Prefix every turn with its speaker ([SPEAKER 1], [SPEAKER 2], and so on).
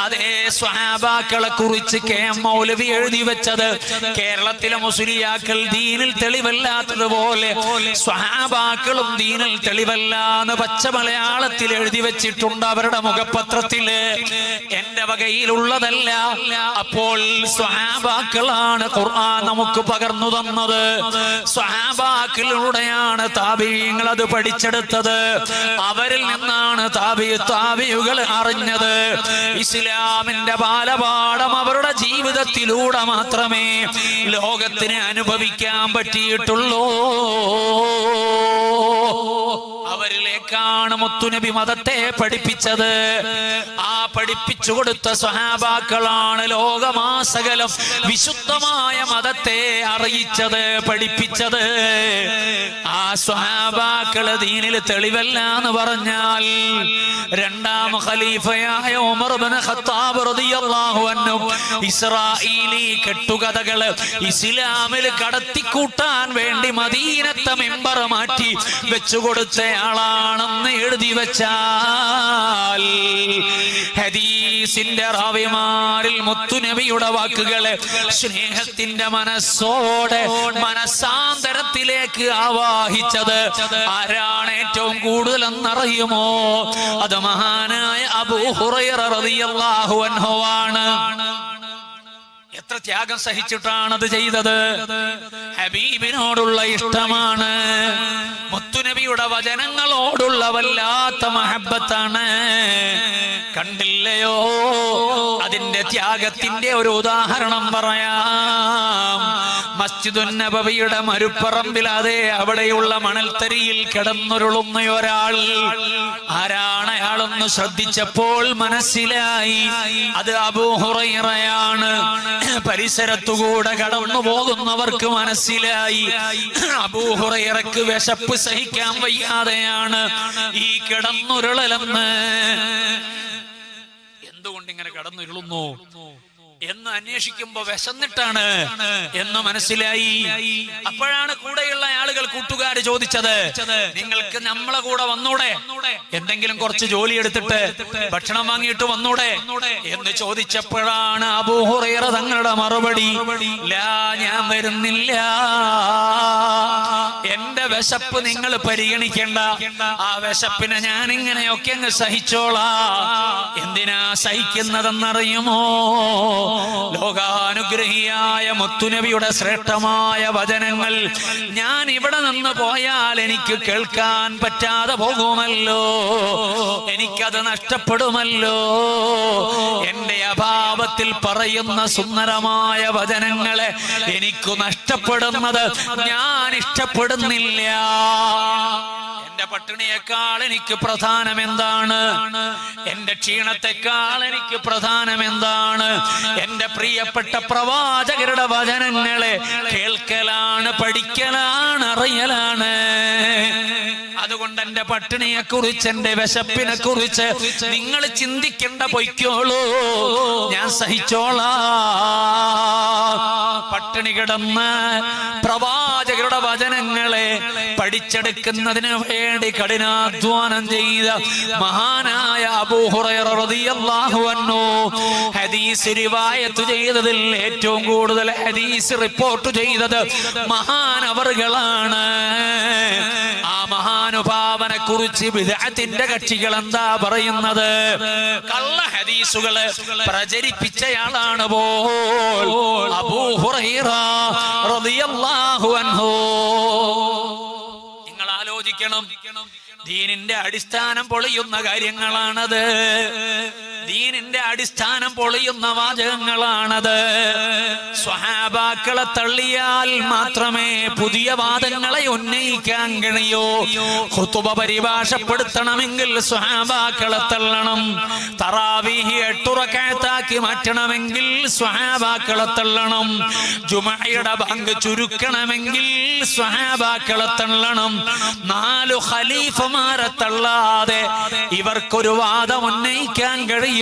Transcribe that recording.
[SPEAKER 1] അതേ സ്വഹാബാക്കളെ കുറിച്ച് KM മൗലവി എഴുതി വെച്ചത് കേരളത്തിലെ മുസ്ലിയാക്കൾ ദീനിൽ തെളിവല്ലാത്തതുപോലെ സ്വഹാബാക്കളും ദീനിൽ തെളിവല്ലാന്ന് പച്ച മലയാളത്തിൽ എഴുതി വെച്ചിട്ടുണ്ട് അവരുടെ മുഖപത്രത്തില്. എന്റെ വകയിലുള്ളതല്ല. അപ്പോൾ സ്വഹാബാക്കളാണ് ഖുർആൻ നമുക്ക് പകർന്നു തന്നത്. സ്വഹാബാക്കളിലൂടെയാണ് താബിഈങ്ങൾ അത് പഠിച്ചെടുത്തത്. അവരിൽ നിന്നാണ് താബിയുകൾ അറിഞ്ഞത്. ഇസ്ലാമിന്റെ ബാലപാഠം അവരുടെ ജീവിതത്തിലൂടെ മാത്രമേ ലോകത്തിന് അനുഭവിക്കാൻ പറ്റിയിട്ടുള്ളൂ. അവരിലേക്കാണ് മുത്തുനബി മതത്തെ പഠിപ്പിച്ചത്. ആ പഠിപ്പിച്ചു കൊടുത്ത സ്വഹാബാക്കളാണ് ലോകമാസകലം വിശുദ്ധമായ മതത്തെ അറിയിച്ചത്, പഠിപ്പിച്ചത്. ആ സ്വഹാബാക്കള് ദീനിൽ തെളിവല്ല എന്ന് പറഞ്ഞാൽ രണ്ടാം ഖലീഫയായ ഉമർ ഇബ്നു ഖത്താബ് റളിയല്ലാഹു അൻഹു ഇസ്രാഈലി കെട്ടുകഥകള് ഇസ്ലാമിൽ കടത്തിക്കൂട്ടാൻ വേണ്ടി മദീനത്തെ മിമ്പർ മാറ്റി വെച്ചുകൊടുത്തയാളാണെന്ന് എഴുതി വെച്ചാൽ ഹദീസിന്റെ റാവിമാരിൽ മുത്തുനബിയുടെ വാക്കുകളെ സ്നേഹത്തിന്റെ മനസ്സോടെ മനസാന്തരത്തിലേക്ക് ആവാഹിച്ചത് ആരാണ് ഏറ്റവും കൂടുതൽ എന്നറിയുമോ? അത് മഹാനായ അബൂ ഹുറൈറ റളിയല്ലാഹു അൻഹു ആണ്. എത്ര ത്യാഗം സഹിച്ചിട്ടാണ് അത് ചെയ്തത്. ഹബീബിനോടുള്ള ഇഷ്ടമാണ്, മുത്തുനബിയുടെ വചനങ്ങളോടുള്ള വല്ലാത്ത മഹബത്താണ്. കണ്ടില്ലയോ? അതിന്റെ ത്യാഗത്തിന്റെ ഒരു ഉദാഹരണം പറയാം. മസ്ജിദുൻ നബവിയുടെ മരുപ്പറമ്പിൽ അതെ അവിടെയുള്ള മണൽത്തരിയിൽ കിടന്നുരുളുന്ന ഒരാൾ. ആരാണ് അയാളൊന്ന് ശ്രദ്ധിച്ചപ്പോൾ മനസ്സിലായി അത് അബൂ ഹുറൈറയാണ്. പരിസരത്തുകൂടെ കടന്നു പോകുന്നവർക്ക് മനസ്സിലായി അബൂ ഹുറൈറക്ക് വിശപ്പ് സഹിക്കാൻ വയ്യാതെയാണ് ഈ കിടന്നുരുളലെന്ന്. എന്തുകൊണ്ട് ഇങ്ങനെ കിടന്നുരുളുന്നു എന്ന് അന്വേഷിക്കുമ്പോ വിശന്നിട്ടാണ് എന്ന് മനസ്സിലായി. അപ്പോഴാണ് കൂടെയുള്ള ആളുകൾ, കൂട്ടുകാര് ചോദിച്ചത്, നിങ്ങൾക്ക് നമ്മളെ കൂടെ വന്നൂടെ, എന്തെങ്കിലും കുറച്ച് ജോലി എടുത്തിട്ട് ഭക്ഷണം വാങ്ങിയിട്ട് വന്നൂടെ എന്ന് ചോദിച്ചപ്പോഴാണ് അബൂ ഹുറൈറ തങ്ങളുടെ മറുപടി, ലാ, ഞാൻ വരുന്നില്ല. എന്റെ വിശപ്പ് നിങ്ങൾ പരിഗണിക്കേണ്ട. ആ വിശപ്പിനെ ഞാൻ ഇങ്ങനെയൊക്കെ അങ്ങ് സഹിച്ചോളാ. എന്തിനാ സഹിക്കുന്നതെന്നറിയുമോ? ലോകാനുഗ്രഹിയായ മുത്തുനബിയുടെ ശ്രേഷ്ഠമായ വചനങ്ങൾ ഞാൻ ഇവിടെ നിന്ന് പോയാൽ എനിക്ക് കേൾക്കാൻ പറ്റാതെ പോകുമല്ലോ, എനിക്കത് നഷ്ടപ്പെടുമല്ലോ. എന്റെ അഭാവത്തിൽ പറയുന്ന സുന്ദരമായ വചനങ്ങളെ എനിക്ക് നഷ്ടപ്പെടുന്നത് ഞാൻ ഇഷ്ടപ്പെടുന്നില്ല. എന്റെ പട്ടിണിയേക്കാൾ എനിക്ക് പ്രധാനം എന്താണ്? എന്റെ ക്ഷീണത്തെക്കാൾ എനിക്ക് പ്രധാനം എന്താണ്? എന്റെ പ്രിയപ്പെട്ട പ്രവാചകരുടെ വചനങ്ങളെ കേൾക്കലാണ്, പഠിക്കലാണ്, അറിയലാണ്. അതുകൊണ്ട് എന്റെ പട്ടിണിയെ കുറിച്ച്, എന്റെ വിശപ്പിനെ കുറിച്ച് നിങ്ങൾ ചിന്തിക്കേണ്ട, പൊയ്ക്കോളൂ, ഞാൻ സഹിച്ചോളാ. പട്ടിണി കിടന്ന് പ്രവാചകരുടെ വചനങ്ങളെ പഠിച്ചെടുക്കുന്നതിന് വേണ്ടി കഠിനാധ്വാനം ചെയ്ത മഹാനായ അബൂ ഹുറൈറ റളിയല്ലാഹു അൻഹു ഹദീസ് റിവായത്ത് ചെയ്തതിൽ ഏറ്റവും കൂടുതൽ ഹദീസ് റിപ്പോർട്ട് ചെയ്തത് മഹാനവറുകളാണ്. ആ മഹാനുഭാവനെ കുറിച്ച് ബിദ്അത്തിന്റെ കക്ഷികൾ എന്താ പറയുന്നത്? കള്ള ഹദീസുകള് പ്രചരിപ്പിച്ചയാളാണ് പോൽ അബൂ ഹുറൈറ റളിയല്ലാഹു അൻഹു. നിങ്ങൾ ആലോചിക്കണം, ദീനിന്റെ അടിസ്ഥാനം പൊളിയുന്ന കാര്യങ്ങളാണത്. ദീനിന്റെ അടിസ്ഥാനം പൊളിയുന്ന വാചകങ്ങളാണത്. സ്വഹാബാക്കളെ തള്ളിയാൽ മാത്രമേ പുതിയ വാദങ്ങളെ ഉന്നയിക്കാൻ കഴിയൂ. ഖുതുബ പരിഭാഷപ്പെടുത്തണമെങ്കിൽ സ്വഹാബാക്കളെ തള്ളണം. തറാവീഹ് 8 റക്അത്താക്കി മാറ്റണമെങ്കിൽ സ്വഹാബാക്കളെ തള്ളണം. ജുമുഅയുടെ ബാങ്ക് ചുരുക്കണമെങ്കിൽ സ്വഹാബാക്കളെ തള്ളണം. 4 ഖലീഫമാരെ തള്ളാതെ ഇവർക്കൊരു വാദം ഉന്നയിക്കാൻ കഴിയൂല.